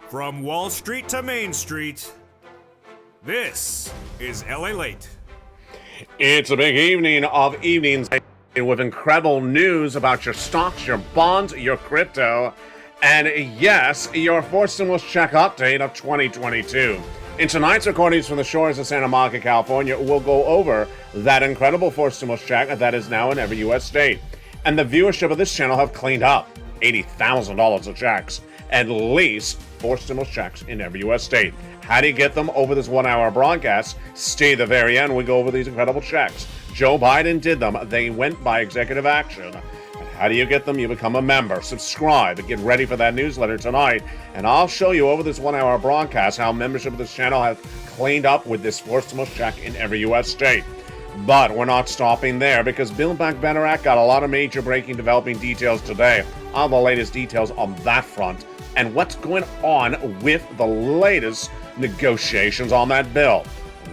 From Wall Street to Main Street, this is LALATE. It's a big evening of evenings with incredible news about your stocks, your bonds, your crypto, and yes, your fourth stimulus check update of 2022. In tonight's recordings from the shores of Santa Monica, California, we'll go over that incredible fourth stimulus check that is now in every U.S. state. And the viewership of this channel have cleaned up $80,000 of checks, at least 4 stimulus checks in every U.S. state. How do you get them over this 1-hour broadcast? Stay to the very end. We go over these incredible checks. Joe Biden did them. They went by executive action. And how do you get them? You become a member. Subscribe and get ready for that newsletter tonight. And I'll show you over this 1-hour broadcast how membership of this channel has cleaned up with this 4 stimulus check in every U.S. state. But we're not stopping there, because Build Back Better Act got a lot of major breaking developing details today. All the latest details on that front and what's going on with the latest negotiations on that bill.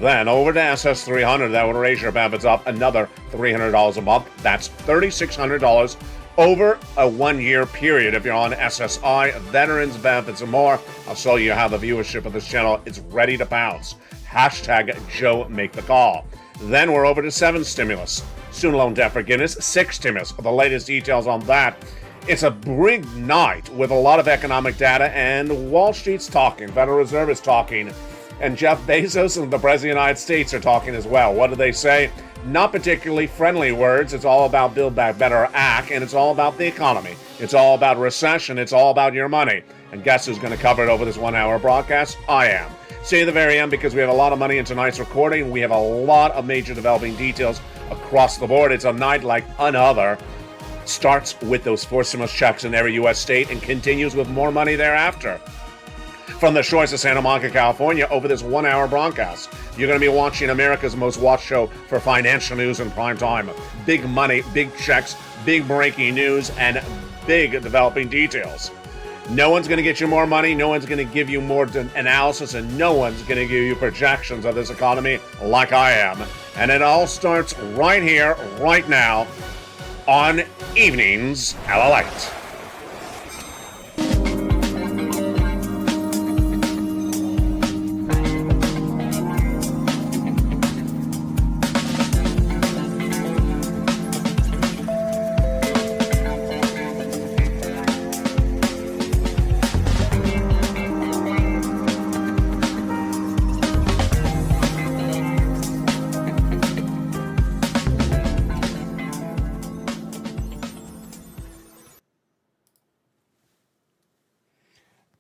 Then over to SS300, that would raise your benefits up another $300 a month. That's $3,600 over a 1-year period if you're on SSI, veterans benefits, and more. I'll show you how the viewership of this channel is ready to bounce. Hashtag Joe Make the Call. Then we're over to 7 stimulus. Student loan debt forgiveness, 6 stimulus. The latest details on that. It's a big night with a lot of economic data, and Wall Street's talking, Federal Reserve is talking, and Jeff Bezos and the President of the United States are talking as well. What do they say? Not particularly friendly words. It's all about Build Back Better Act, and it's all about the economy. It's all about recession. It's all about your money. And guess who's going to cover it over this 1-hour broadcast? I am. Stay to the very end, because we have a lot of money in tonight's recording. We have a lot of major developing details across the board. It's a night like another. Starts with those 4 stimulus checks in every U.S. state and continues with more money thereafter. From the shores of Santa Monica, California, over this 1-hour broadcast, you're going to be watching America's most watched show for financial news in prime time. Big money, big checks, big breaking news, and big developing details. No one's going to get you more money, no one's going to give you more analysis, and no one's going to give you projections of this economy like I am. And it all starts right here, right now, on Evenings LALATE.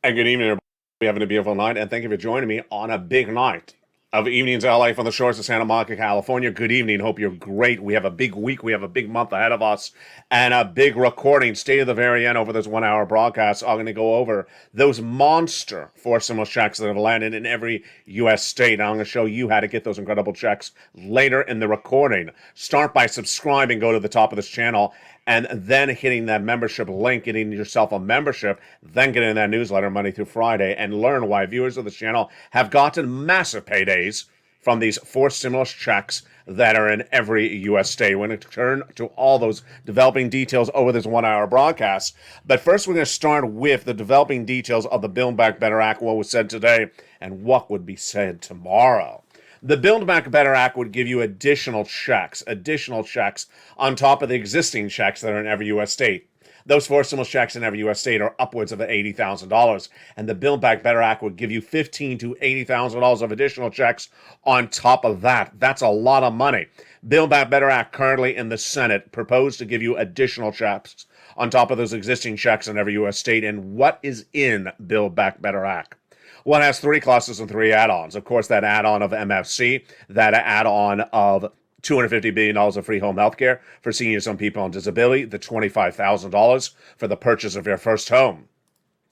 And good evening, everybody. We're having a beautiful night, and thank you for joining me on a big night of Evenings LA from the shores of Santa Monica, California. Good evening. Hope you're great. We have a big week. We have a big month ahead of us, and a big recording. Stay to the very end over this 1-hour broadcast. I'm going to go over those monster 4 stimulus checks that have landed in every U.S. state. And I'm going to show you how to get those incredible checks later in the recording. Start by subscribing. Go to the top of this channel, and then hitting that membership link, getting yourself a membership, then getting that newsletter Monday through Friday, and learn why viewers of this channel have gotten massive paydays from these 4 stimulus checks that are in every U.S. state. We're going to turn to all those developing details over this 1-hour broadcast. But first, we're going to start with the developing details of the Build Back Better Act, what was said today, and what would be said tomorrow. The Build Back Better Act would give you additional checks on top of the existing checks that are in every U.S. state. Those 4 stimulus checks in every U.S. state are upwards of $80,000, and the Build Back Better Act would give you $15,000 to $80,000 of additional checks on top of that. That's a lot of money. Build Back Better Act currently in the Senate proposed to give you additional checks on top of those existing checks in every U.S. state. And what is in Build Back Better Act? One has 3 clusters and 3 add-ons. Of course, that add-on of MFC, that add-on of $250 billion of free home health care for seniors and people on disability, the $25,000 for the purchase of your first home.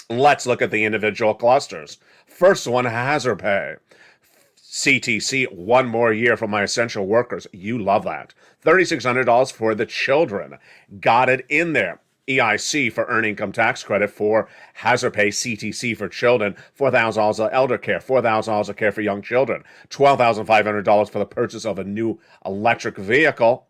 Let's look at the individual clusters. First one, hazard pay. CTC, 1 more year for my essential workers. You love that. $3,600 for the children. Got it in there. EIC for earned income tax credit for hazard pay, CTC for children, $4,000 of elder care, $4,000 of care for young children, $12,500 for the purchase of a new electric vehicle,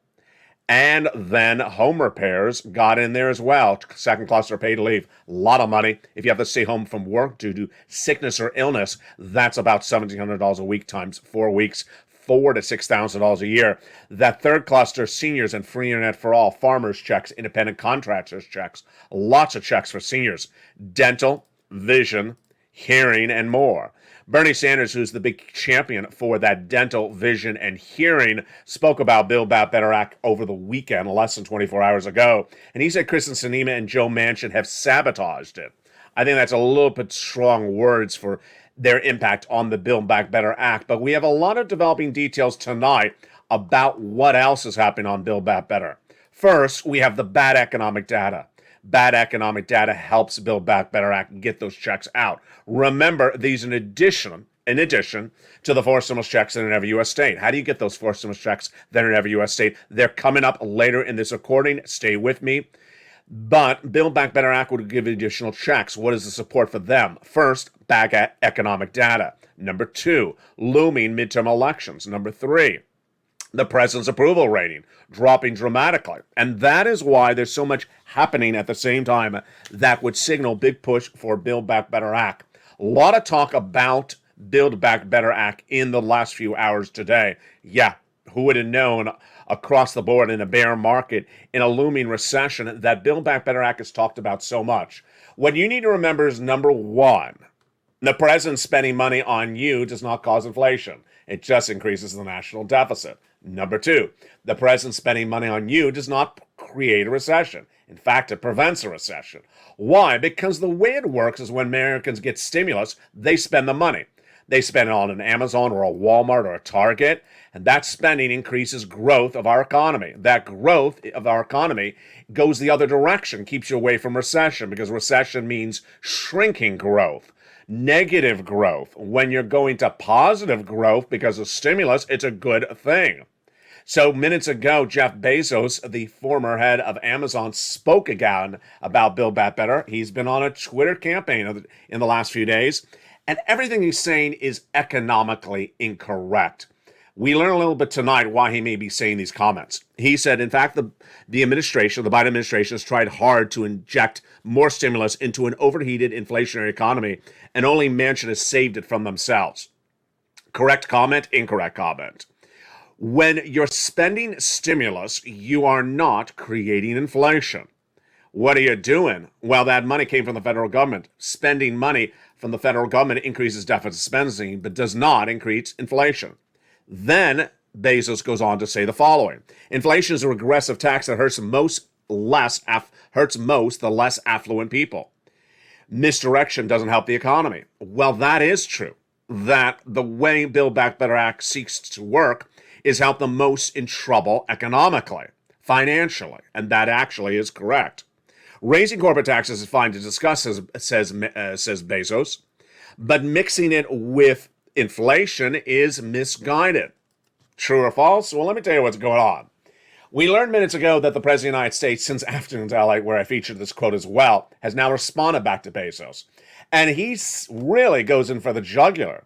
And then home repairs got in there as well. Second cluster paid leave. A lot of money. If you have to stay home from work due to sickness or illness, that's about $1,700 a week times 4 weeks, $4,000 to $6,000 a year. That third cluster, seniors and free internet for all, farmers checks, independent contractors checks, lots of checks for seniors, dental, vision, hearing, and more. Bernie Sanders, who's the big champion for that dental, vision, and hearing, spoke about Build Back Better Act over the weekend, less than 24 hours ago. And he said Kristen Sinema and Joe Manchin have sabotaged it. I think that's a little bit strong words for their impact on the Build Back Better Act. But we have a lot of developing details tonight about what else is happening on Build Back Better. First, we have the bad economic data. Bad economic data helps Build Back Better Act and get those checks out. Remember, these in addition to the four stimulus checks in every U.S. state. How do you get those four stimulus checks that are in every U.S. state? They're coming up later in this recording. Stay with me. But Build Back Better Act would give additional checks. What is the support for them? First, bad economic data. Number two, looming midterm elections. Number three, the president's approval rating dropping dramatically. And that is why there's so much happening at the same time that would signal big push for Build Back Better Act. A lot of talk about Build Back Better Act in the last few hours today. Yeah, who would have known across the board in a bear market, in a looming recession, that Build Back Better Act is talked about so much. What you need to remember is, number one, the president spending money on you does not cause inflation. It just increases the national deficit. Number two, the president spending money on you does not create a recession. In fact, it prevents a recession. Why? Because the way it works is when Americans get stimulus, they spend the money. They spend it on an Amazon or a Walmart or a Target, and that spending increases growth of our economy. That growth of our economy goes the other direction, keeps you away from recession, because recession means shrinking growth. Negative growth. When you're going to positive growth because of stimulus, it's a good thing. So minutes ago, Jeff Bezos, the former head of Amazon, spoke again about Build Back Better. He's been on a Twitter campaign in the last few days, and everything he's saying is economically incorrect. We learn a little bit tonight why he may be saying these comments. He said, in fact, the Biden administration has tried hard to inject more stimulus into an overheated inflationary economy, and only Manchin has saved it from themselves. Correct comment, incorrect comment. When you're spending stimulus, you are not creating inflation. What are you doing? Well, that money came from the federal government. Spending money from the federal government increases deficit spending, but does not increase inflation. Then Bezos goes on to say the following. Inflation is a regressive tax that hurts most the less affluent people. Misdirection doesn't help the economy. Well, that is true. That the way Build Back Better Act seeks to work is help the most in trouble economically, financially, and that actually is correct. Raising corporate taxes is fine to discuss, says Bezos, but mixing it with inflation is misguided. True or false? Well, let me tell you what's going on. We learned minutes ago that the President of the United States, since Afternoons LA, where I featured this quote as well, has now responded back to Bezos. And he really goes in for the jugular.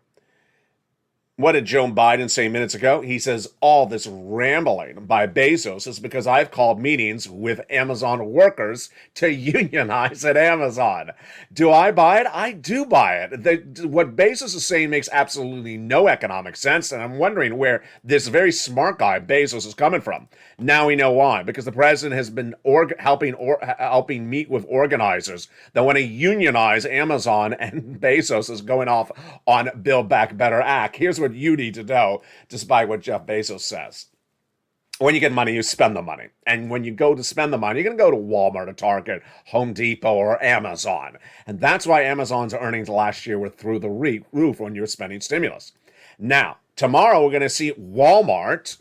What did Joe Biden say minutes ago? He says, all this rambling by Bezos is because I've called meetings with Amazon workers to unionize at Amazon. Do I buy it? I do buy it. What Bezos is saying makes absolutely no economic sense, and I'm wondering where this very smart guy, Bezos, is coming from. Now we know why, because the president has been helping meet with organizers that want to unionize Amazon, and Bezos is going off on Build Back Better Act. Here's what you need to know, despite what Jeff Bezos says. When you get money, you spend the money. And when you go to spend the money, you're going to go to Walmart or Target, Home Depot, or Amazon. And that's why Amazon's earnings last year were through the roof when you were spending stimulus. Now, tomorrow we're going to see Walmart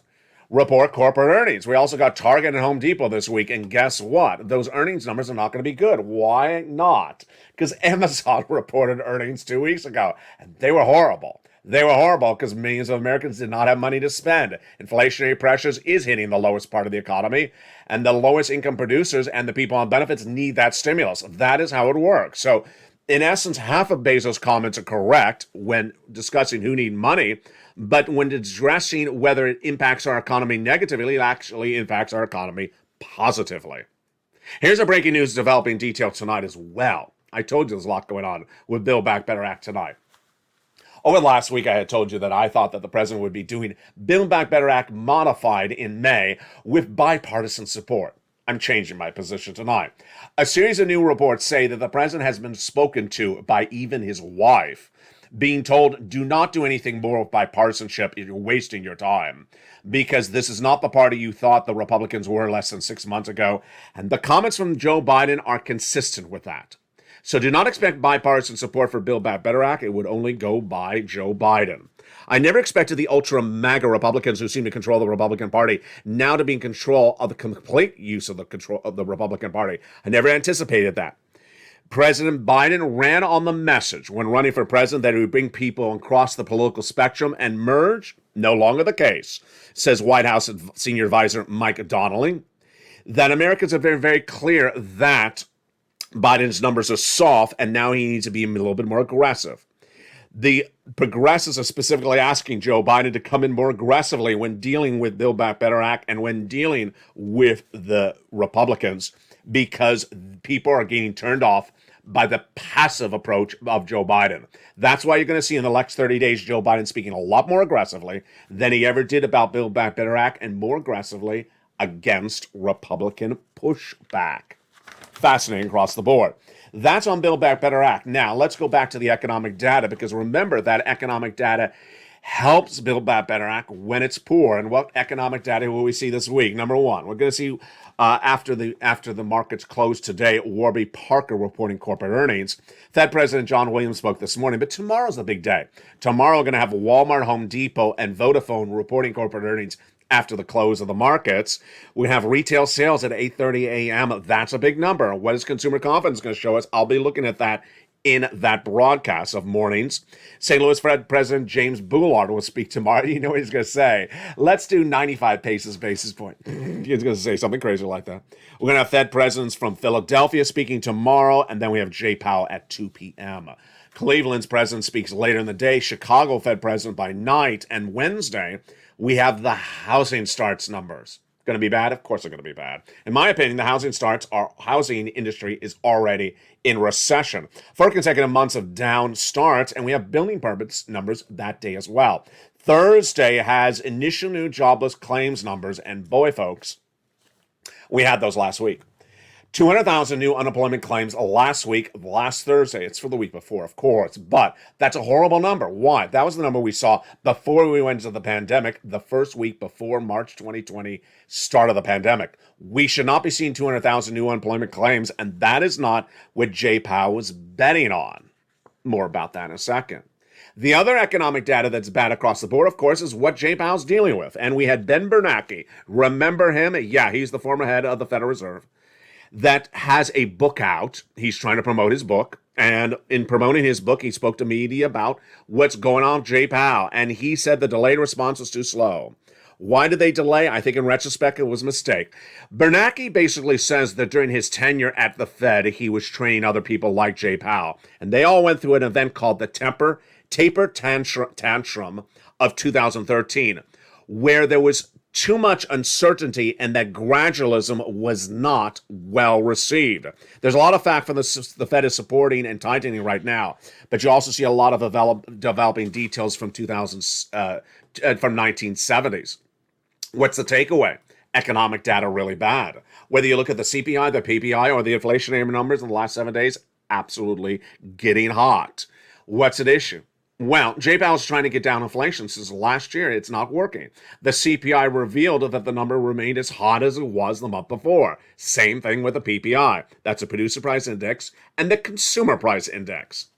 report corporate earnings. We also got Target and Home Depot this week, and guess what? Those earnings numbers are not going to be good. Why not? Because Amazon reported earnings 2 weeks ago, and they were horrible. They were horrible because millions of Americans did not have money to spend. Inflationary pressures is hitting the lowest part of the economy, and the lowest income producers and the people on benefits need that stimulus. That is how it works. So In essence, half of Bezos' comments are correct when discussing who need money, but when addressing whether it impacts our economy negatively, it actually impacts our economy positively. Here's a breaking news developing detail tonight as well. I told you there's a lot going on with Build Back Better Act tonight. Over the last week, I had told you that I thought that the president would be doing Build Back Better Act modified in May with bipartisan support. I'm changing my position tonight. A series of new reports say that the president has been spoken to by even his wife, being told, do not do anything more with bipartisanship if you're wasting your time, because this is not the party you thought the Republicans were less than 6 months ago, and the comments from Joe Biden are consistent with that. So do not expect bipartisan support for Build Back Better Act. It would only go by Joe Biden. I never expected the ultra MAGA Republicans who seem to control the Republican Party now to be in control of the complete use of the control of the Republican Party. I never anticipated that. President Biden ran on the message when running for president that he would bring people across the political spectrum and merge. No longer the case, says White House Senior Advisor Mike Donnelly. That Americans are very, very clear that Biden's numbers are soft, and now he needs to be a little bit more aggressive. The progressives are specifically asking Joe Biden to come in more aggressively when dealing with Build Back Better Act and when dealing with the Republicans, because people are getting turned off by the passive approach of Joe Biden. That's why you're going to see in the next 30 days Joe Biden speaking a lot more aggressively than he ever did about Build Back Better Act, and more aggressively against Republican pushback. Fascinating across the board. That's on Build Back Better Act. Now, let's go back to the economic data, because remember that economic data helps Build Back Better Act when it's poor. And what economic data will we see this week? Number one, we're going to see after the markets close today, Warby Parker reporting corporate earnings. Fed President John Williams spoke this morning, but tomorrow's the big day. Tomorrow we're going to have Walmart, Home Depot, and Vodafone reporting corporate earnings after the close of the markets. We have retail sales at 8:30 a.m. That's a big number. What is consumer confidence going to show us? I'll be looking at that in that broadcast of mornings. St. Louis Fed President James Bullard will speak tomorrow. You know what he's going to say? Let's do 95 basis point. He's going to say something crazy like that. We're going to have Fed presidents from Philadelphia speaking tomorrow, and then we have Jay Powell at 2 p.m. Cleveland's president speaks later in the day. Chicago Fed president by night. And Wednesday, we have the housing starts numbers. Going to be bad? Of course they're going to be bad. In my opinion, the housing industry is already in recession. 4 consecutive months of down starts, and we have building permits numbers that day as well. Thursday has initial new jobless claims numbers, and boy, folks, we had those last week. 200,000 new unemployment claims last week, last Thursday. It's for the week before, of course, but that's a horrible number. Why? That was the number we saw before we went into the pandemic, the first week before March 2020, start of the pandemic. We should not be seeing 200,000 new unemployment claims, and that is not what Jay Powell was betting on. More about that in a second. The other economic data that's bad across the board, of course, is what Jay Powell's dealing with. And we had Ben Bernanke. Remember him? Yeah, he's the former head of the Federal Reserve, that has a book out. He's trying to promote his book. And in promoting his book, he spoke to media about what's going on with Jay Powell. And he said the delayed response was too slow. Why did they delay? I think in retrospect, it was a mistake. Bernanke basically says that during his tenure at the Fed, he was training other people like Jay Powell. And they all went through an event called the Taper Tantrum of 2013, where there was too much uncertainty and that gradualism was not well received. There's a lot of fact from the Fed is supporting and tightening right now, but you also see a lot of developing details from 1970s. What's the takeaway? Economic data really bad. Whether you look at the CPI, the PPI, or the inflationary numbers in the last 7 days, absolutely getting hot. What's at issue? Well, Jay Powell's trying to get down inflation since last year. It's not working. The CPI revealed that the number remained as hot as it was the month before. Same thing with the PPI. That's a producer price index and the consumer price index.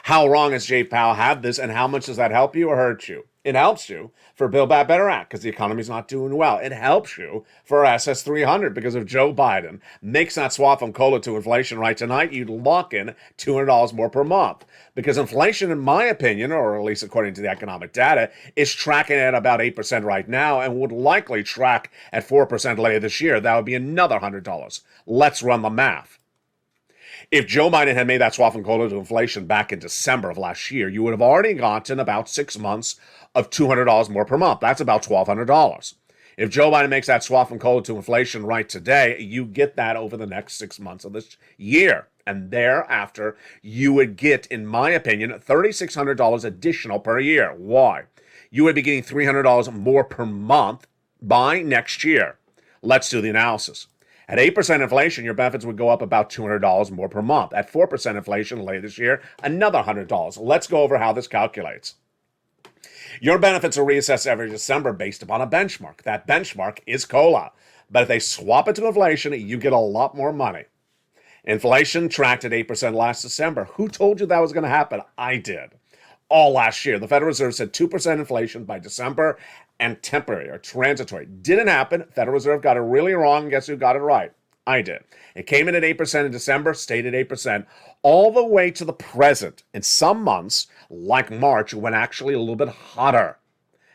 How wrong has Jay Powell had this, and how much does that help you or hurt you? It helps you for Build Back Better Act because the economy's not doing well. It helps you for SS 300 because if Joe Biden makes that swap from COLA to inflation right tonight, you'd lock in $200 more per month. Because inflation, in my opinion, or at least according to the economic data, is tracking at about 8% right now and would likely track at 4% later this year. That would be another $100. Let's run the math. If Joe Biden had made that swapping quota to inflation back in December of last year, you would have already gotten about 6 months of $200 more per month. That's about $1,200. If Joe Biden makes that swapping quota to inflation right today, you get that over the next 6 months of this year. And thereafter, you would get, in my opinion, $3,600 additional per year. Why? You would be getting $300 more per month by next year. Let's do the analysis. At 8% inflation, your benefits would go up about $200 more per month. At 4% inflation later this year, another $100. Let's go over how this calculates. Your benefits are reassessed every December based upon a benchmark. That benchmark is COLA. But if they swap it to inflation, you get a lot more money. Inflation tracked at 8% last December. Who told you that was going to happen? I did. All last year, the Federal Reserve said 2% inflation by December and temporary or transitory. Didn't happen. Federal Reserve got it really wrong. Guess who got it right? I did. It came in at 8% in December, stayed at 8%, all the way to the present. In some months, like March, it went actually a little bit hotter.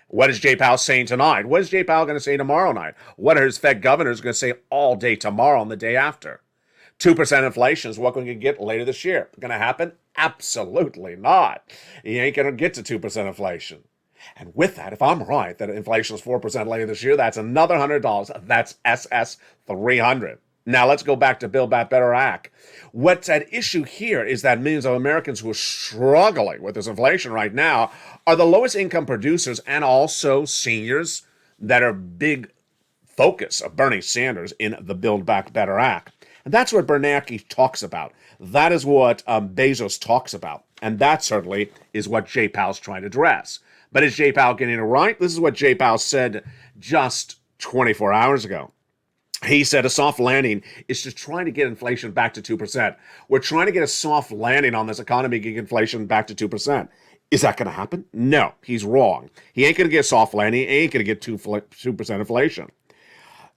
What is Jay Powell saying tonight? What is Jay Powell going to say tomorrow night? What are his Fed governors going to say all day tomorrow and the day after? 2% inflation is what we can get later this year. Going to happen? Absolutely not. You ain't going to get to 2% inflation. And with that, if I'm right that inflation is 4% later this year, that's another $100. That's SS 300. Now let's go back to Build Back Better Act. What's at issue here is that millions of Americans who are struggling with this inflation right now are the lowest income producers and also seniors that are big focus of Bernie Sanders in the Build Back Better Act. And that's what Bernanke talks about. That is what Bezos talks about. And that certainly is what Jay Powell's trying to address. But is Jay Powell getting it right? This is what Jay Powell said just 24 hours ago. He said a soft landing is to try to get inflation back to 2%. We're trying to get a soft landing on this economy, get inflation back to 2%. Is that going to happen? No, he's wrong. He ain't going to get a soft landing. He ain't going to get 2% inflation.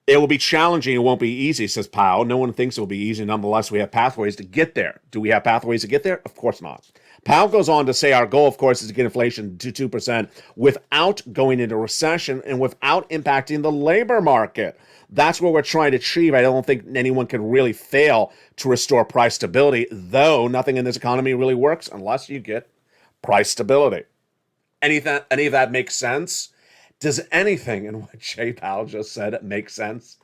It will be challenging. It won't be easy, says Powell. No one thinks it will be easy. Nonetheless, we have pathways to get there. Do we have pathways to get there? Of course not. Powell goes on to say our goal, of course, is to get inflation to 2% without going into recession and without impacting the labor market. That's what we're trying to achieve. I don't think anyone can really fail to restore price stability, though nothing in this economy really works unless you get price stability. Any of that makes sense? Does anything in what Jay Powell just said make sense?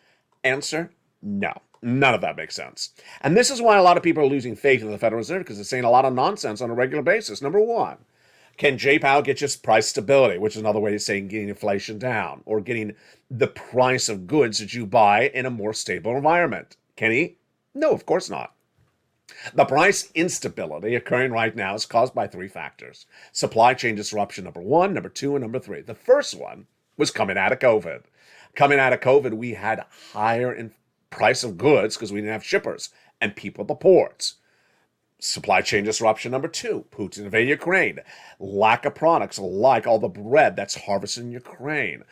Answer, no. None of that makes sense. And this is why a lot of people are losing faith in the Federal Reserve, because it's saying a lot of nonsense on a regular basis. Number one, can Jay Powell get just price stability, which is another way of saying getting inflation down, or getting the price of goods that you buy in a more stable environment? Can he? No, of course not. The price instability occurring right now is caused by three factors. Supply chain disruption, number one, number two, and number three. The first one was coming out of COVID. Coming out of COVID, we had higher price of goods because we didn't have shippers and people at the ports. Supply chain disruption, number two, Putin invaded Ukraine. Lack of products like all the bread that's harvested in Ukraine.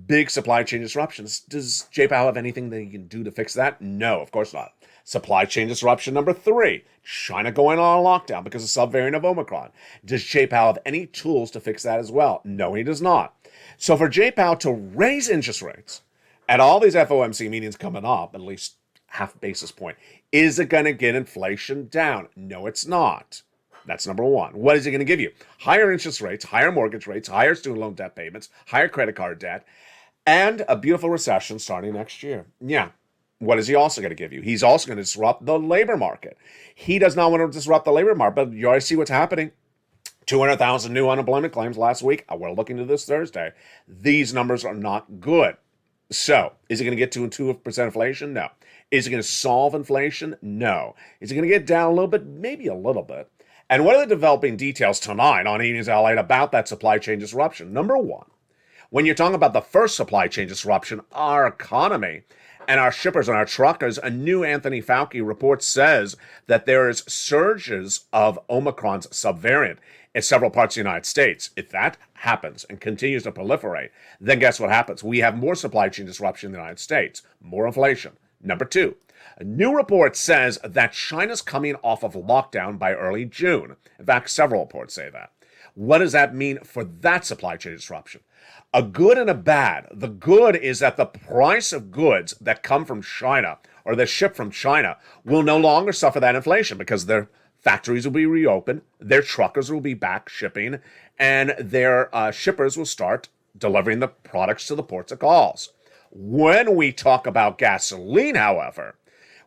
Big supply chain disruptions. Does Jay Powell have anything that he can do to fix that? No, of course not. Supply chain disruption, number three, China going on lockdown because of subvariant of Omicron. Does Jay Powell have any tools to fix that as well? No, he does not. So for Jay Powell to raise interest rates at all these FOMC meetings coming up, at least half basis point, is it going to get inflation down? No, it's not. That's number one. What is it going to give you? Higher interest rates, higher mortgage rates, higher student loan debt payments, higher credit card debt, and a beautiful recession starting next year. Yeah. What is he also going to give you? He's also going to disrupt the labor market. He does not want to disrupt the labor market, but you already see what's happening. 200,000 new unemployment claims last week. We're looking to this Thursday. These numbers are not good. So, is it going to get to 2% inflation? No. Is it going to solve inflation? No. Is it going to get down a little bit? Maybe a little bit. And what are the developing details tonight on Evenings LALATE about that supply chain disruption? Number one, when you're talking about the first supply chain disruption, our economy and our shippers and our truckers, a new Anthony Fauci report says that there is surges of Omicron's subvariant in several parts of the United States. If that happens and continues to proliferate, then guess what happens? We have more supply chain disruption in the United States, more inflation. Number two, a new report says that China's coming off of lockdown by early June. In fact, several reports say that. What does that mean for that supply chain disruption? A good and a bad. The good is that the price of goods that come from China or that's shipped from China will no longer suffer that inflation because their factories will be reopened, their truckers will be back shipping, and their shippers will start delivering the products to the ports of calls. When we talk about gasoline, however,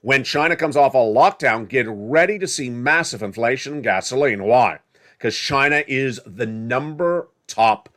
when China comes off a lockdown, get ready to see massive inflation in gasoline. Why? Because China is the number top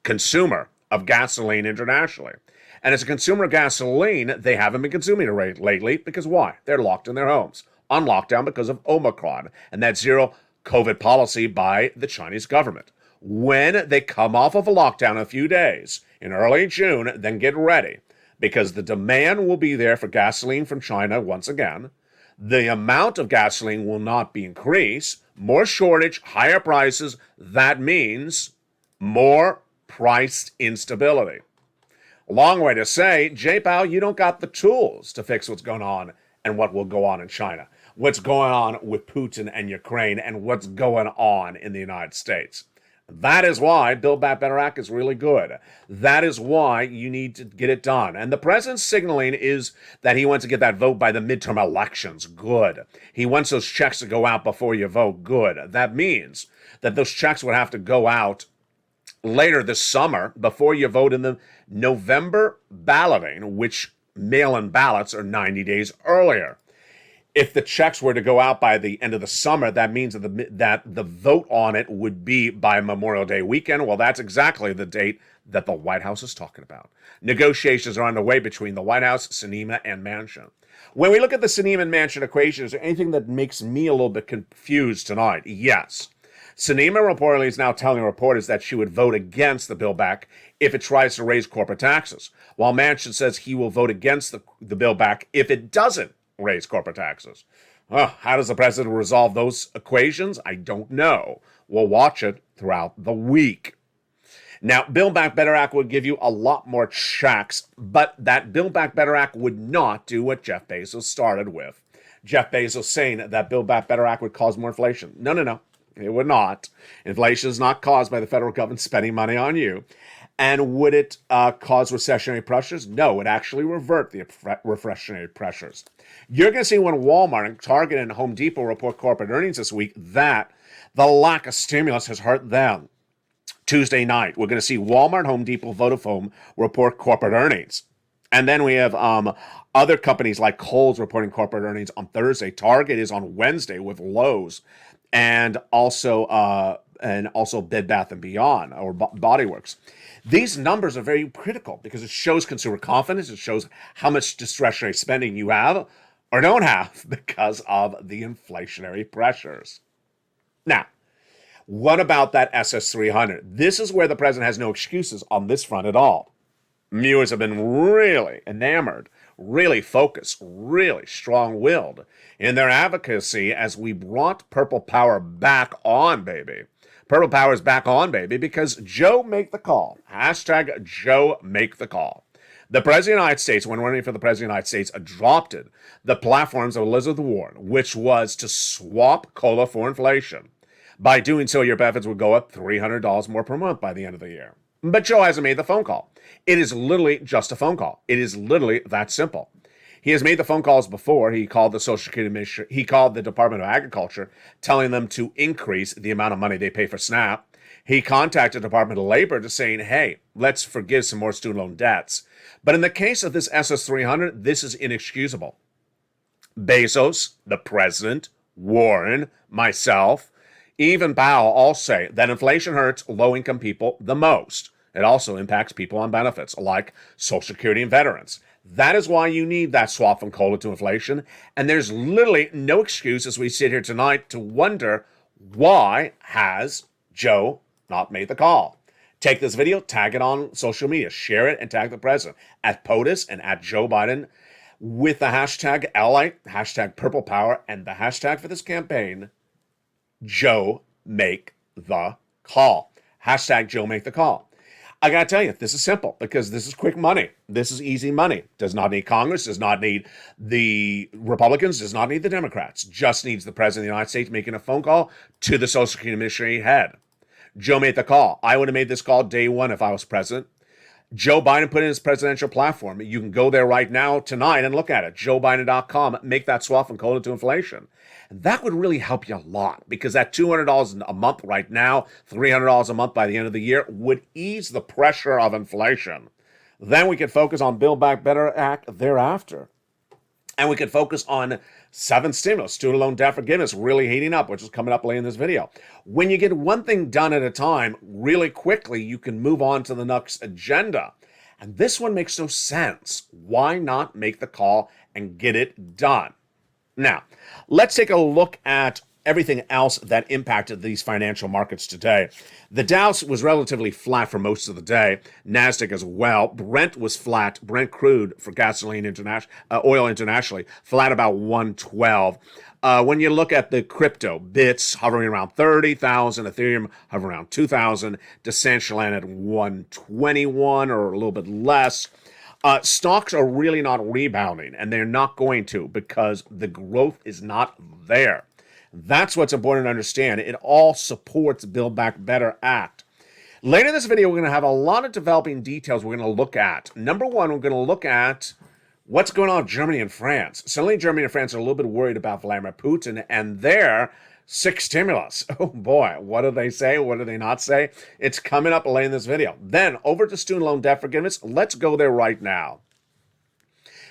consumer of gasoline internationally. And as a consumer of gasoline, they haven't been consuming it lately because why? They're locked in their homes, on lockdown because of Omicron and that zero COVID policy by the Chinese government. When they come off of a lockdown a few days in early June, then get ready because the demand will be there for gasoline from China once again. The amount of gasoline will not be increased. More shortage, higher prices. That means more price instability. A long way to say, J-Pow, you don't got the tools to fix what's going on and what will go on in China, what's going on with Putin and Ukraine, and what's going on in the United States. That is why Build Back Better Act is really good. That is why you need to get it done. And the president's signaling is that he wants to get that vote by the midterm elections. Good. He wants those checks to go out before you vote. Good. That means that those checks would have to go out later this summer before you vote in the November balloting, which mail-in ballots are 90 days earlier. If the checks were to go out by the end of the summer, that means that the vote on it would be by Memorial Day weekend. Well, that's exactly the date that the White House is talking about. Negotiations are underway between the White House, Sinema, and Manchin. When we look at the Sinema and Manchin equation, is there anything that makes me a little bit confused tonight? Yes. Sinema reportedly is now telling reporters that she would vote against the bill back if it tries to raise corporate taxes, while Manchin says he will vote against the bill back if it doesn't raise corporate taxes. How does the president resolve those equations? I don't know. We'll watch it throughout the week. Now, Build Back Better Act would give you a lot more checks, but that Build Back Better Act would not do what Jeff Bezos started with. Jeff Bezos saying that Build Back Better Act would cause more inflation. No. It would not. Inflation is not caused by the federal government spending money on you. And would it cause recessionary pressures? No, it would actually revert the recessionary pressures. You're going to see when Walmart and Target and Home Depot report corporate earnings this week that the lack of stimulus has hurt them. Tuesday night, we're going to see Walmart, Home Depot, Vodafone report corporate earnings. And then we have other companies like Kohl's reporting corporate earnings on Thursday. Target is on Wednesday with Lowe's. And also Bed Bath & Beyond or Body Works. These numbers are very critical because it shows consumer confidence. It shows how much discretionary spending you have or don't have because of the inflationary pressures. Now, what about that SS300? This is where the president has no excuses on this front at all. Viewers have been really enamored, really focused, really strong-willed in their advocacy as we brought Purple Power back on, baby. Purple Power is back on, baby, because Joe make the call. Hashtag Joe make the call. The President of the United States, when running for the President of the United States, adopted the platforms of Elizabeth Warren, which was to swap COLA for inflation. By doing so, your benefits would go up $300 more per month by the end of the year. But Joe hasn't made the phone call. It is literally just a phone call. It is literally that simple. He has made the phone calls before. He called the Social Security Administration. He called the Department of Agriculture, telling them to increase the amount of money they pay for SNAP. He contacted the Department of Labor to saying, hey, let's forgive some more student loan debts. But in the case of this SS300, this is inexcusable. Bezos, the president, Warren, myself, even Powell all say that inflation hurts low-income people the most. It also impacts people on benefits, like Social Security and veterans. That is why you need that swap from COLA to inflation. And there's literally no excuse as we sit here tonight to wonder why has Joe not made the call. Take this video, tag it on social media, share it, and tag the president at POTUS and at Joe Biden with the hashtag LALATE, hashtag Purple Power, and the hashtag for this campaign, Joe Make the Call. Hashtag Joe Make the Call. I got to tell you, this is simple because this is quick money. This is easy money. Does not need Congress, does not need the Republicans, does not need the Democrats. Just needs the President of the United States making a phone call to the Social Security Administration head. Joe made the call. I would have made this call day one if I was president. Joe Biden put in his presidential platform. You can go there right now tonight and look at it. JoeBiden.com. Make that swap and code it to inflation. And that would really help you a lot because that $200 a month right now, $300 a month by the end of the year would ease the pressure of inflation. Then we could focus on Build Back Better Act thereafter. And we could focus on 7 stimulus, student loan debt forgiveness really heating up, which is coming up later in this video. When you get one thing done at a time really quickly, you can move on to the next agenda. And this one makes no sense. Why not make the call and get it done? Now, let's take a look at everything else that impacted these financial markets today. The Dow was relatively flat for most of the day. NASDAQ as well. Brent was flat. Brent crude for gasoline oil internationally, flat about 112. When you look at the crypto, bits hovering around 30,000, Ethereum hovering around 2,000, Decentraland at 121 or a little bit less. Stocks are really not rebounding, and they're not going to because the growth is not there. That's what's important to understand. It all supports Build Back Better Act. Later in this video, we're going to have a lot of developing details we're going to look at. Number one, we're going to look at what's going on with Germany and France. Suddenly, Germany and France are a little bit worried about Vladimir Putin and their 6 stimulus. Oh boy, what do they say? What do they not say? It's coming up later in this video. Then, over to student loan debt forgiveness. Let's go there right now.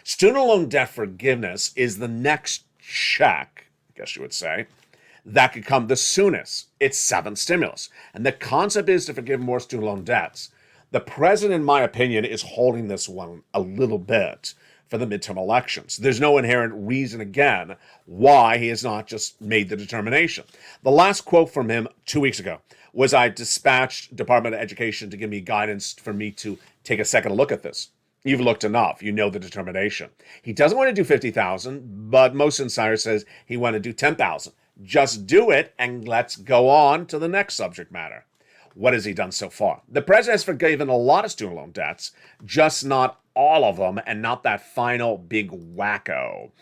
Student loan debt forgiveness is the next check, I guess you would say, that could come the soonest. It's 7th stimulus. And the concept is to forgive more student loan debts. The president, in my opinion, is holding this one a little bit for the midterm elections. There's no inherent reason, again, why he has not just made the determination. The last quote from him 2 weeks ago was, I dispatched Department of Education to give me guidance for me to take a second look at this. You've looked enough. You know the determination. He doesn't want to do 50,000, but most insiders says he want to do 10,000. Just do it, and let's go on to the next subject matter. What has he done so far? The president has forgiven a lot of student loan debts, just not all of them, and not that final big whack of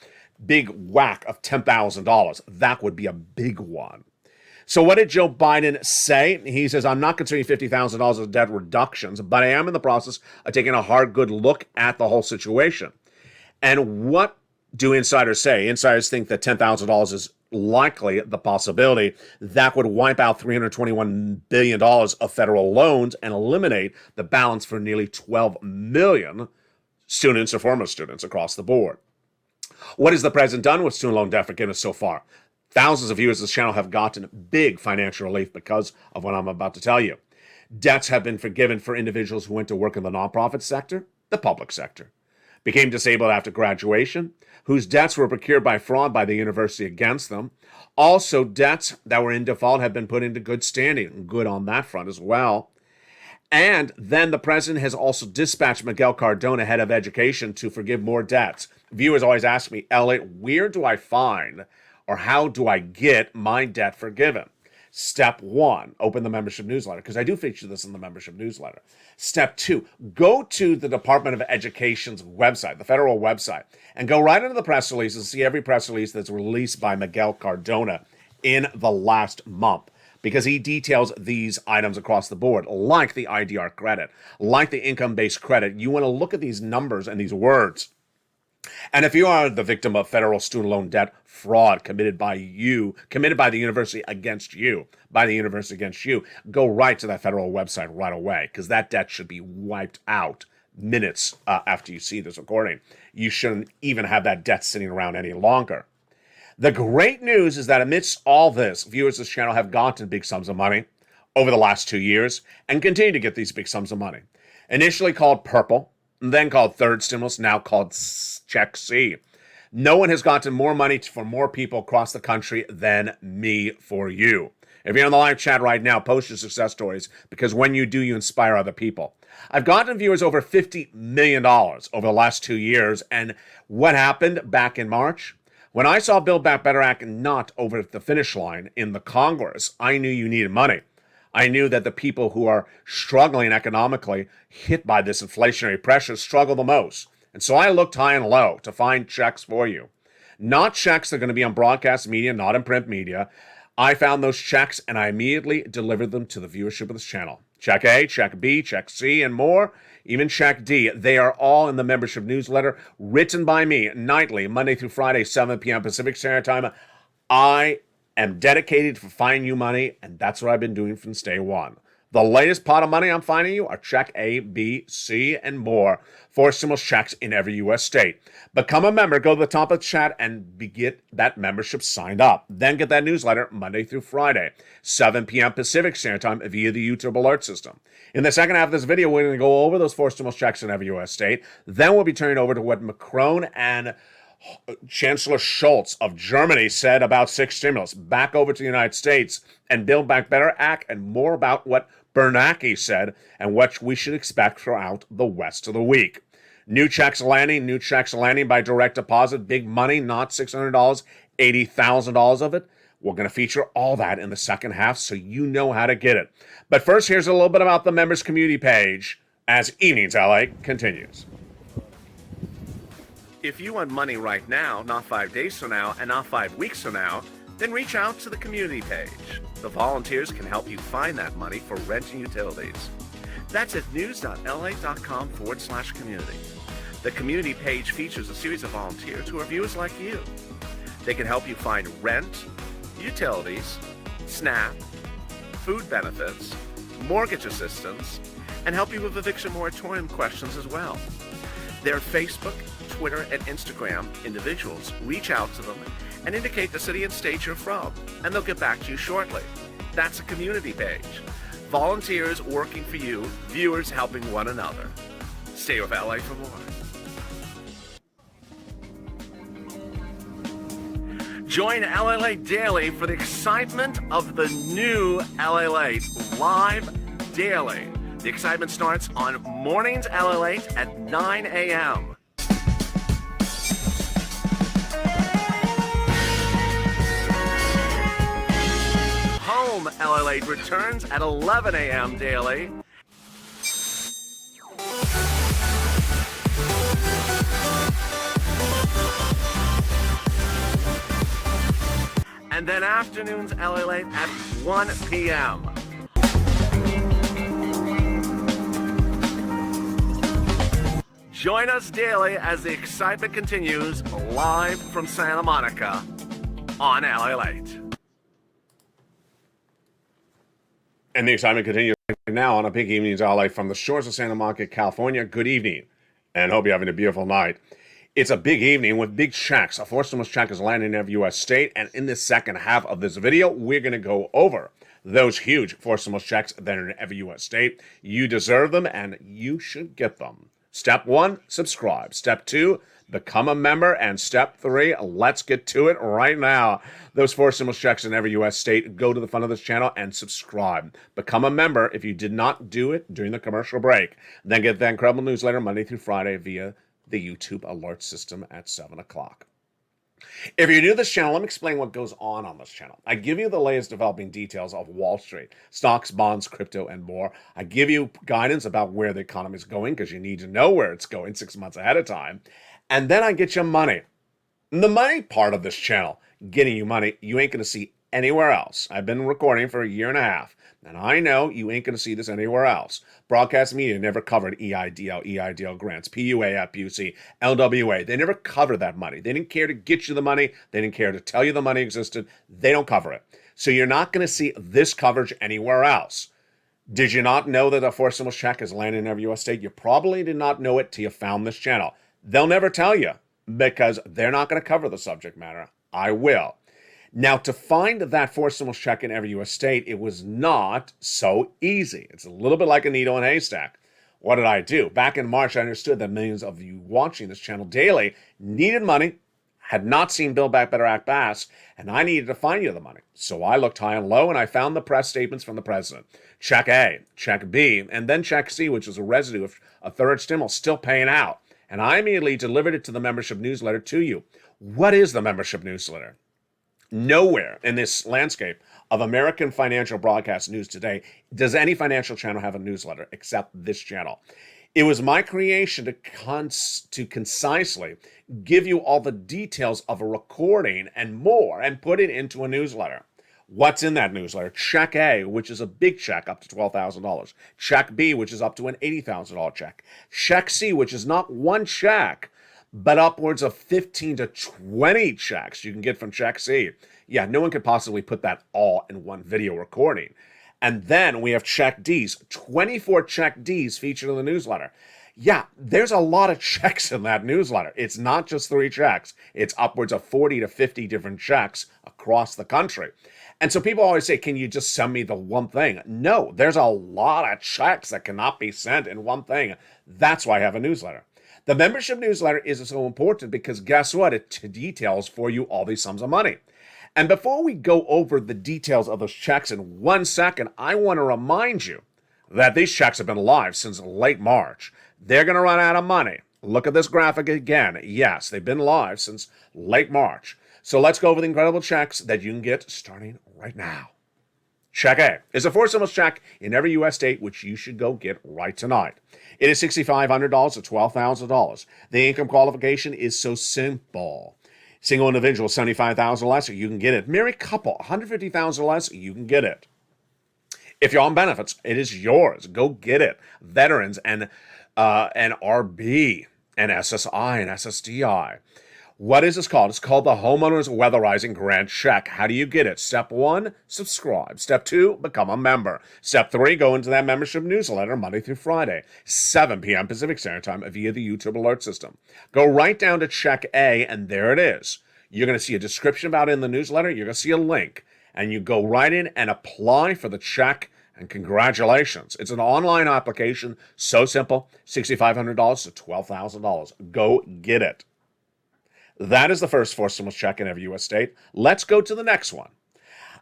$10,000. That would be a big one. So what did Joe Biden say? He says, I'm not considering $50,000 of debt reductions, but I am in the process of taking a hard, good look at the whole situation. And what do insiders say? Insiders think that $10,000 is likely the possibility that would wipe out $321 billion of federal loans and eliminate the balance for nearly 12 million students or former students across the board. What has the president done with student loan debt forgiveness so far? Thousands of viewers of this channel have gotten big financial relief because of what I'm about to tell you. Debts have been forgiven for individuals who went to work in the nonprofit sector, the public sector, became disabled after graduation, whose debts were procured by fraud by the university against them. Also, debts that were in default have been put into good standing, good on that front as well. And then the president has also dispatched Miguel Cardona, head of education, to forgive more debts. Viewers always ask me, Elliot, where do I find or how do I get my debt forgiven? Step 1, open the membership newsletter, because I do feature this in the membership newsletter. Step 2, go to the Department of Education's website, the federal website, and go right into the press release and see every press release that's released by Miguel Cardona in the last month, because he details these items across the board, like the IDR credit, like the income-based credit. You want to look at these numbers and these words. And if you are the victim of federal student loan debt fraud committed by the university against you, go right to that federal website right away, because that debt should be wiped out minutes after you see this recording. You shouldn't even have that debt sitting around any longer. The great news is that amidst all this, viewers of this channel have gotten big sums of money over the last 2 years and continue to get these big sums of money. Initially called Purple, then called Third Stimulus, now called Check C. No one has gotten more money for more people across the country than me for you. If you're on the live chat right now, post your success stories, because when you do, you inspire other people. I've gotten viewers over $50 million over the last 2 years, and what happened back in March? When I saw Build Back Better Act not over the finish line in the Congress, I knew you needed money. I knew that the people who are struggling economically, hit by this inflationary pressure, struggle the most. And so I looked high and low to find checks for you. Not checks that are going to be on broadcast media, not in print media. I found those checks and I immediately delivered them to the viewership of this channel. Check A, check B, check C, and more. Even check D. They are all in the membership newsletter written by me nightly, Monday through Friday, 7 p.m. Pacific Standard Time. I am dedicated to finding you money, and that's what I've been doing since day one. The latest pot of money I'm finding you are check A, B, C, and more. 4 stimulus checks in every U.S. state. Become a member. Go to the top of the chat and get that membership signed up. Then get that newsletter Monday through Friday, 7 p.m. Pacific Standard Time via the YouTube alert system. In the second half of this video, we're going to go over those 4 stimulus checks in every U.S. state. Then we'll be turning over to what Macron and Chancellor Scholz of Germany said about 6 stimulus. Back over to the United States and Build Back Better Act, and more about what Bernanke said and what we should expect throughout the rest of the week. New checks landing by direct deposit. Big money, not $600, $80,000 of it. We're going to feature all that in the second half so you know how to get it. But first, here's a little bit about the members community page as Evenings LA continues. If you want money right now, not 5 days from now, and not 5 weeks from now, then reach out to the community page. The volunteers can help you find that money for rent and utilities. That's at news.la.com/community. The community page features a series of volunteers who are viewers like you. They can help you find rent, utilities, SNAP, food benefits, mortgage assistance, and help you with eviction moratorium questions as well. Their Facebook, Twitter, and Instagram individuals reach out to them and indicate the city and state you're from, and they'll get back to you shortly. That's a community page. Volunteers working for you, viewers helping one another. Stay with LA for more. Join LALATE Daily for the excitement of the new LALATE live daily. The excitement starts on mornings LALATE at 9 a.m. Home LALATE returns at 11 a.m. daily. And then afternoons LALATE at 1 p.m. Join us daily as the excitement continues live from Santa Monica on LALATE. And the excitement continues now on a big evening's LA from the shores of Santa Monica, California. Good evening, and hope you're having a beautiful night. It's a big evening with big checks. A 4 stimulus check is landing in every U.S. state, and in the second half of this video, we're going to go over those huge 4 stimulus checks that are in every U.S. state. You deserve them, and you should get them. Step 1, subscribe. Step 2, become a member. And step 3, let's get to it right now. Those 4 stimulus checks in every U.S. state, go to the front of this channel and subscribe. Become a member if you did not do it during the commercial break. Then get the incredible newsletter Monday through Friday via the YouTube alert system at 7 o'clock. If you're new to this channel, let me explain what goes on this channel. I give you the latest developing details of Wall Street, stocks, bonds, crypto, and more. I give you guidance about where the economy is going because you need to know where it's going 6 months ahead of time. And then I get you money. And the money part of this channel, getting you money, you ain't going to see anywhere else. I've been recording for a year and a half, and I know you ain't going to see this anywhere else. Broadcast media never covered EIDL grants, PUA, FPUC, LWA. They never covered that money. They didn't care to get you the money. They didn't care to tell you the money existed. They don't cover it. So you're not going to see this coverage anywhere else. Did you not know that a 4 stimulus check is landing in every U.S. state? You probably did not know it till you found this channel. They'll never tell you because they're not going to cover the subject matter. I will. Now, to find that 4 stimulus check in every U.S. state, it was not so easy. It's a little bit like a needle in a haystack. What did I do? Back in March, I understood that millions of you watching this channel daily needed money, had not seen Build Back Better Act pass, and I needed to find you the money. So I looked high and low, and I found the press statements from the president. Check A, check B, and then check C, which is a residue of a third stimulus still paying out. And I immediately delivered it to the membership newsletter to you. What is the membership newsletter? Nowhere in this landscape of American financial broadcast news today does any financial channel have a newsletter except this channel. It was my creation to concisely give you all the details of a recording and more and put it into a newsletter. What's in that newsletter? Check A, which is a big check up to $12,000. Check B, which is up to an $80,000 check. Check C, which is not one check, but upwards of 15 to 20 checks you can get from Check C. Yeah, no one could possibly put that all in one video recording. And then we have Check Ds, 24 Check Ds featured in the newsletter. Yeah, there's a lot of checks in that newsletter. It's not just 3 checks. It's upwards of 40 to 50 different checks across the country. And so people always say, can you just send me the one thing? No, there's a lot of checks that cannot be sent in one thing. That's why I have a newsletter. The membership newsletter is so important because guess what? It details for you all these sums of money. And before we go over the details of those checks in 1 second, I want to remind you that these checks have been live since late March. They're going to run out of money. Look at this graphic again. Yes, they've been live since late March. So let's go over the incredible checks that you can get starting right now. Check A is a 4 stimulus check in every U.S. state, which you should go get right tonight. It is $6,500 to $12,000. The income qualification is so simple. Single individual, $75,000 less, you can get it. Married couple, $150,000 less, you can get it. If you're on benefits, it is yours. Go get it. Veterans and RB and SSI and SSDI. What is this called? It's called the Homeowners Weatherizing Grant Check. How do you get it? Step 1, subscribe. Step 2, become a member. Step 3, go into that membership newsletter Monday through Friday, 7 p.m. Pacific Standard Time via the YouTube alert system. Go right down to Check A, and there it is. You're going to see a description about it in the newsletter. You're going to see a link, and you go right in and apply for the check, and congratulations. It's an online application, so simple, $6,500 to $12,000. Go get it. That is the first 4 stimulus check in every U.S. state. Let's go to the next one.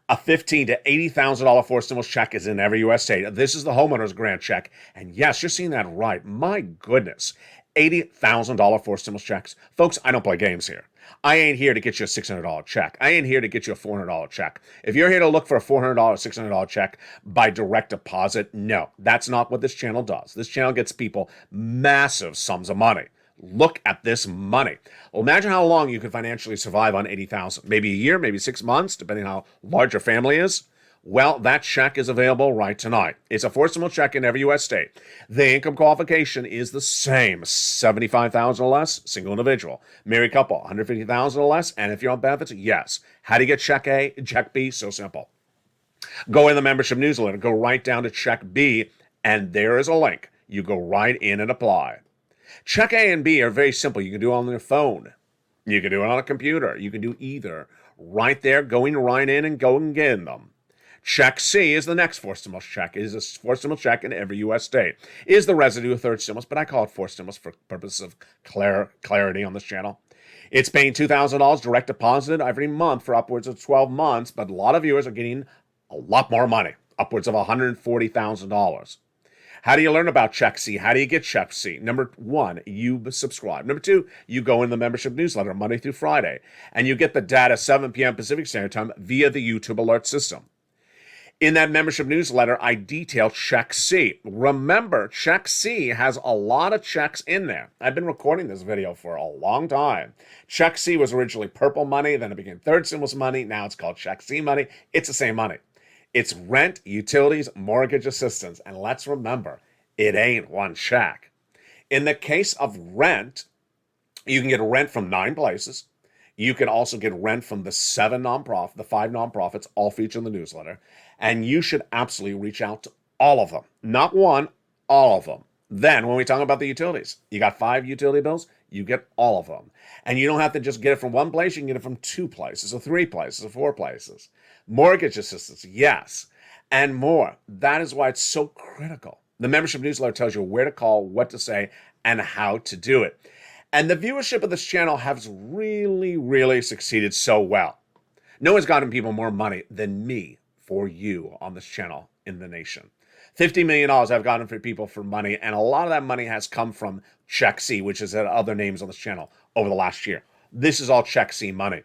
A $15,000 to $80,000 4 stimulus check is in every U.S. state. This is the homeowner's grant check. And yes, you're seeing that right. My goodness. $80,000 4 stimulus checks. Folks, I don't play games here. I ain't here to get you a $600 check. I ain't here to get you a $400 check. If you're here to look for a $400, $600 check by direct deposit, no, that's not what this channel does. This channel gets people massive sums of money. Look at this money. Well, imagine how long you could financially survive on $80,000. Maybe a year, maybe 6 months, depending on how large your family is. Well, that check is available right tonight. It's a 4 stimulus check in every U.S. state. The income qualification is the same, $75,000 or less, single individual. Married couple, $150,000 or less, and if you're on benefits, yes. How do you get Check A, Check B? So simple. Go in the membership newsletter, go right down to Check B, and there is a link. You go right in and apply. Check A and B are very simple. You can do it on your phone. You can do it on a computer. You can do either. Right there, going right in and going getting them. Check C is the next 4 stimulus check. It is a 4 stimulus check in every U.S. state. It is the residue of 3rd stimulus, but I call it 4 stimulus for purposes of clarity on this channel. It's paying $2,000 direct deposited every month for upwards of 12 months, but a lot of viewers are getting a lot more money, upwards of $140,000. How do you learn about Check C? How do you get Check C? Number 1, you subscribe. Number 2, you go in the membership newsletter Monday through Friday, and you get the data 7 p.m. Pacific Standard Time via the YouTube alert system. In that membership newsletter, I detail Check C. Remember, Check C has a lot of checks in there. I've been recording this video for a long time. Check C was originally purple money, then it became 3rd stimulus money. Now it's called Check C money. It's the same money. It's rent, utilities, mortgage assistance. And let's remember, it ain't one check. In the case of rent, you can get rent from 9 places. You can also get rent from the 5 nonprofits, all featured in the newsletter. And you should absolutely reach out to all of them. Not one, all of them. Then when we talk about the utilities, you got 5 utility bills, you get all of them. And you don't have to just get it from one place, you can get it from 2 places, or 3 places, or 4 places. Mortgage assistance, yes, and more. That is why it's so critical. The membership newsletter tells you where to call, what to say, and how to do it. And the viewership of this channel has really, really succeeded so well. No one's gotten people more money than me for you on this channel in the nation. $50 million I've gotten for people for money, and a lot of that money has come from Check C, which is other names on this channel over the last year. This is all Check C money.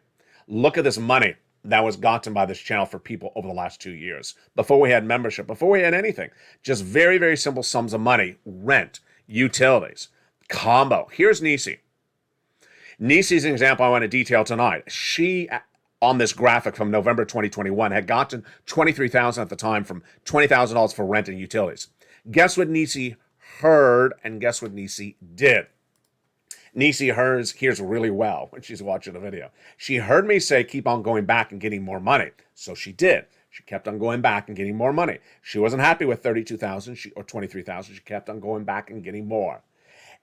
Look at this money that was gotten by this channel for people over the last 2 years. Before we had membership, before we had anything, just very, very simple sums of money, rent, utilities, combo. Here's Nisi. Nisi's an example I want to detail tonight. She on this graphic from November 2021 had gotten $23,000 at the time from $20,000 for rent and utilities. Guess what Nisi heard, and guess what Nisi did? Nisi hears really well when she's watching the video. She heard me say, keep on going back and getting more money. So she did. She kept on going back and getting more money. She wasn't happy with $32,000 or $23,000. She kept on going back and getting more.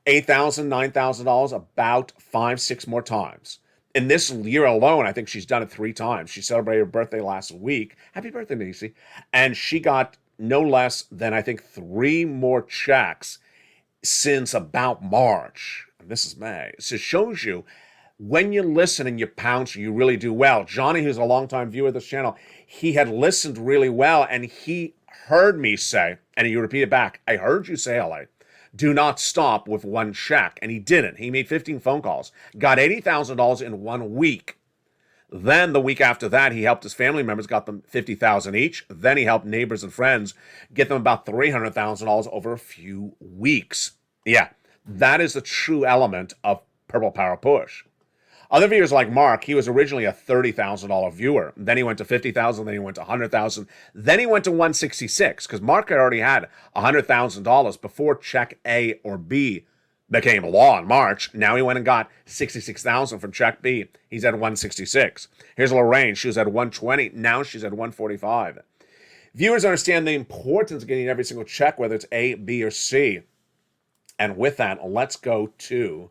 $8,000, $9,000, about 5-6 more times. In this year alone, I think she's done it 3 times. She celebrated her birthday last week. Happy birthday, Nisi. And she got no less than, I think, 3 more checks since about March. And this is May. So it shows you when you listen and you pounce, you really do well. Johnny, who's a longtime viewer of this channel, he had listened really well, and he heard me say, and he repeated back, I heard you say, LA, do not stop with 1 check. And he didn't. He made 15 phone calls, got $80,000 in 1 week. Then the week after that, he helped his family members, got them $50,000 each. Then he helped neighbors and friends get them about $300,000 over a few weeks. Yeah, that is the true element of Purple Power Push. Other viewers like Mark, he was originally a $30,000 viewer. Then he went to $50,000, then he went to $100,000, then he went to $166, because Mark had already had $100,000 before check A or B became law in March. Now he went and got $66,000 from check B. He's at $166. Here's Lorraine. She was at $120. Now she's at $145. Viewers understand the importance of getting every single check, whether it's A, B, or C. And with that, let's go to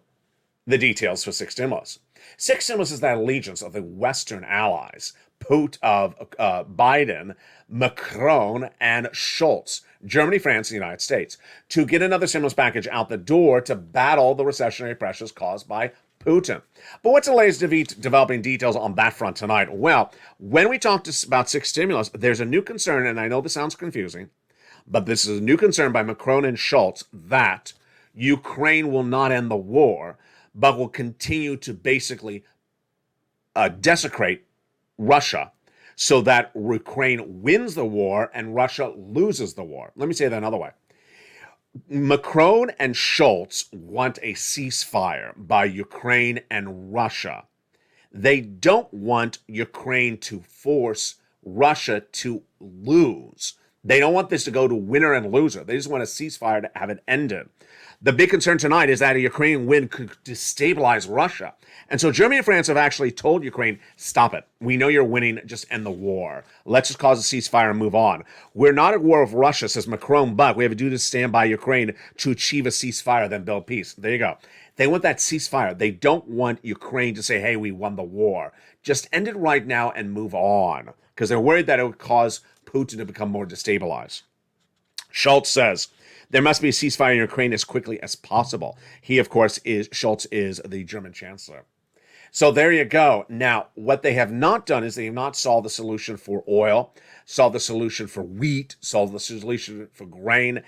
the details for Six Stimulus. Six Stimulus is that allegiance of the Western allies, Biden, Macron, and Schultz, Germany, France, and the United States, to get another stimulus package out the door to battle the recessionary pressures caused by Putin. But what's the latest developing details on that front tonight? Well, when we talk about Six Stimulus, there's a new concern, and I know this sounds confusing, but this is a new concern by Macron and Schultz that Ukraine will not end the war, but will continue to basically desecrate Russia so that Ukraine wins the war and Russia loses the war. Let me say that another way. Macron and Schultz want a ceasefire by Ukraine and Russia. They don't want Ukraine to force Russia to lose. They don't want this to go to winner and loser. They just want a ceasefire to have it ended. The big concern tonight is that a Ukrainian win could destabilize Russia. And so Germany and France have actually told Ukraine, stop it. We know you're winning, just end the war. Let's just cause a ceasefire and move on. We're not at war with Russia, says Macron, but we have a duty to stand by Ukraine to achieve a ceasefire, then build peace. There you go. They want that ceasefire. They don't want Ukraine to say, hey, we won the war. Just end it right now and move on, because they're worried that it would cause Putin to become more destabilized. Schultz says, there must be a ceasefire in Ukraine as quickly as possible. He, of course, Schultz is the German chancellor. So there you go. Now, what they have not done is they have not solved the solution for oil, solved the solution for wheat, solved the solution for grain.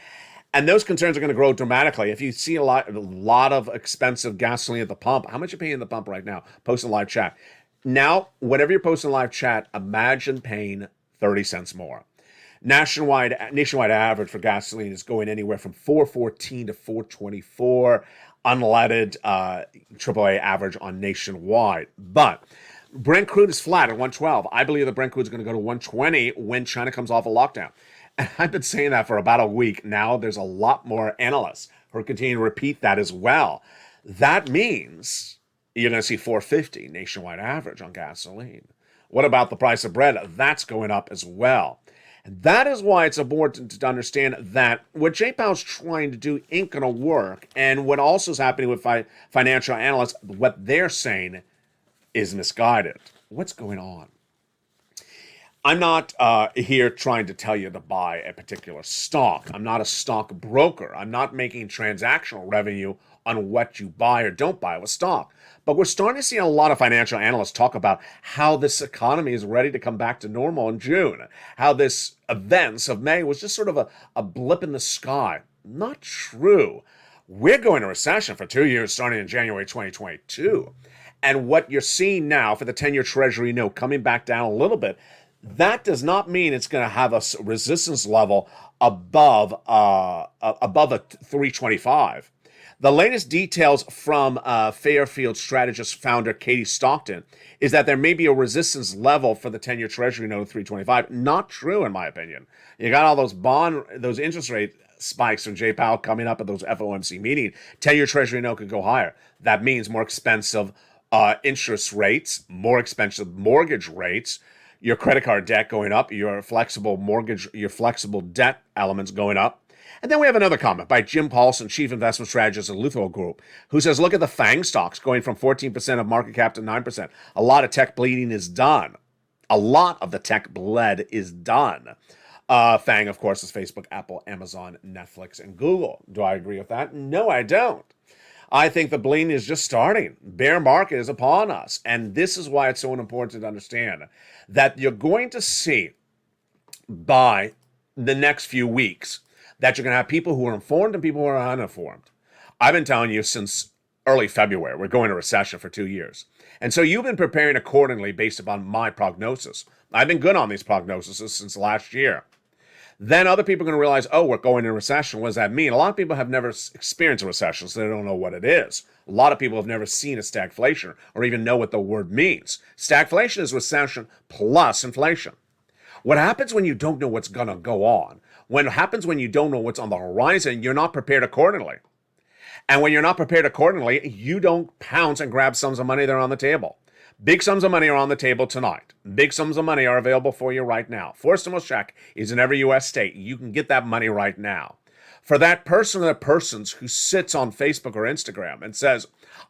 And those concerns are going to grow dramatically. If you see a lot of expensive gasoline at the pump, how much are you paying at the pump right now? Post in live chat. Now, whatever you're posting in live chat, imagine paying 30 cents more. Nationwide average for gasoline is going anywhere from $4.14 to $4.24. Unleaded AAA average on nationwide. But Brent crude is flat at 112. I believe that Brent crude is going to go to 120 when China comes off a lockdown. And I've been saying that for about a week. Now there's a lot more analysts who are continuing to repeat that as well. That means you're going to see $4.50 nationwide average on gasoline. What about the price of bread? That's going up as well. And that is why it's important to understand that what Jay Powell's trying to do ain't going to work. And what also is happening with financial analysts, what they're saying is misguided. What's going on? I'm not here trying to tell you to buy a particular stock. I'm not a stock broker. I'm not making transactional revenue on what you buy or don't buy with stock. But we're starting to see a lot of financial analysts talk about how this economy is ready to come back to normal in June, how this events of May was just sort of a blip in the sky. Not true. We're going to recession for 2 years starting in January 2022. And what you're seeing now for the 10-year Treasury note coming back down a little bit, that does not mean it's going to have a resistance level above a 325. The latest details from Fairfield strategist founder Katie Stockton is that there may be a resistance level for the 10-year Treasury note of 325. Not true, in my opinion. You got all those interest rate spikes from Jay Powell coming up at those FOMC meetings. 10-year Treasury note could go higher. That means more expensive interest rates, more expensive mortgage rates, your credit card debt going up, your flexible debt elements going up. And then we have another comment by Jim Paulson, Chief Investment Strategist at Luthor Group, who says, look at the FANG stocks going from 14% of market cap to 9%. A lot of tech bleeding is done. A lot of the tech bled is done. FANG, of course, is Facebook, Apple, Amazon, Netflix, and Google. Do I agree with that? No, I don't. I think the bleeding is just starting. Bear market is upon us. And this is why it's so important to understand that you're going to see by the next few weeks that you're going to have people who are informed and people who are uninformed. I've been telling you since early February, we're going to recession for 2 years. And so you've been preparing accordingly based upon my prognosis. I've been good on these prognoses since last year. Then other people are going to realize, oh, we're going into recession. What does that mean? A lot of people have never experienced a recession, so they don't know what it is. A lot of people have never seen a stagflation or even know what the word means. Stagflation is recession plus inflation. What happens when you don't know what's going to go on? What happens when you don't know what's on the horizon, you're not prepared accordingly. And when you're not prepared accordingly, you don't pounce and grab sums of money that are on the table. Big sums of money are on the table tonight. Big sums of money are available for you right now. Forced stimulus check is in every U.S. state. You can get that money right now. For that person or persons who sits on Facebook or Instagram and says,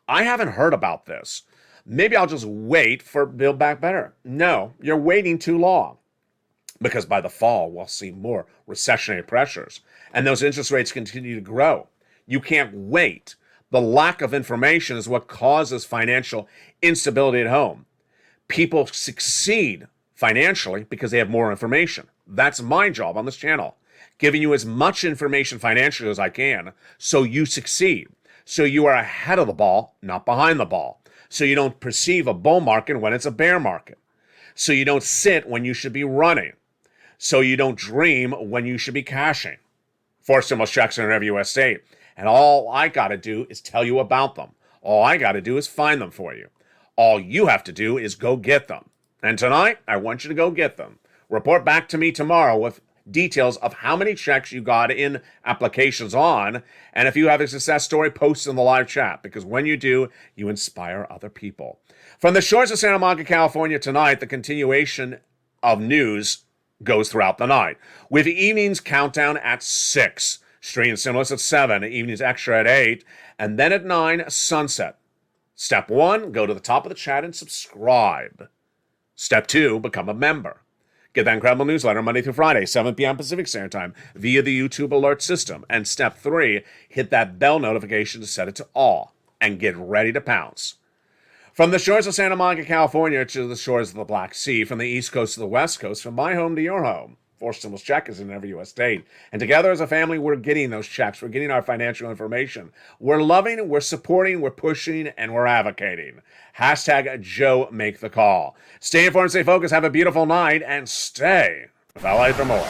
I haven't heard about this. Maybe I'll just wait for Build Back Better. No, you're waiting too long. Because by the fall, we'll see more recessionary pressures. And those interest rates continue to grow. You can't wait. The lack of information is what causes financial instability at home. People succeed financially because they have more information. That's my job on this channel. Giving you as much information financially as I can so you succeed. So you are ahead of the ball, not behind the ball. So you don't perceive a bull market when it's a bear market. So you don't sit when you should be running. So you don't dream when you should be cashing. Forced stimulus checks are in every U.S. state. And all I got to do is tell you about them. All I got to do is find them for you. All you have to do is go get them. And tonight, I want you to go get them. Report back to me tomorrow with details of how many checks you got in applications on. And if you have a success story, post in the live chat. Because when you do, you inspire other people. From the shores of Santa Monica, California tonight, the continuation of news goes throughout the night, with evening's countdown at 6, Street and Stimulus at 7, evening's extra at 8, and then at 9, sunset. Step 1, go to the top of the chat and subscribe. Step 2, become a member. Get that incredible newsletter Monday through Friday, 7 p.m. Pacific Standard Time, via the YouTube alert system. And step 3, hit that bell notification to set it to all, and get ready to pounce. From the shores of Santa Monica, California, to the shores of the Black Sea, from the East Coast to the West Coast, from my home to your home, forced stimulus check is in every U.S. state. And together as a family, we're getting those checks. We're getting our financial information. We're loving, we're supporting, we're pushing, and we're advocating. Hashtag Joe Make the Call. Stay informed, stay focused, have a beautiful night, and stay with LA for more.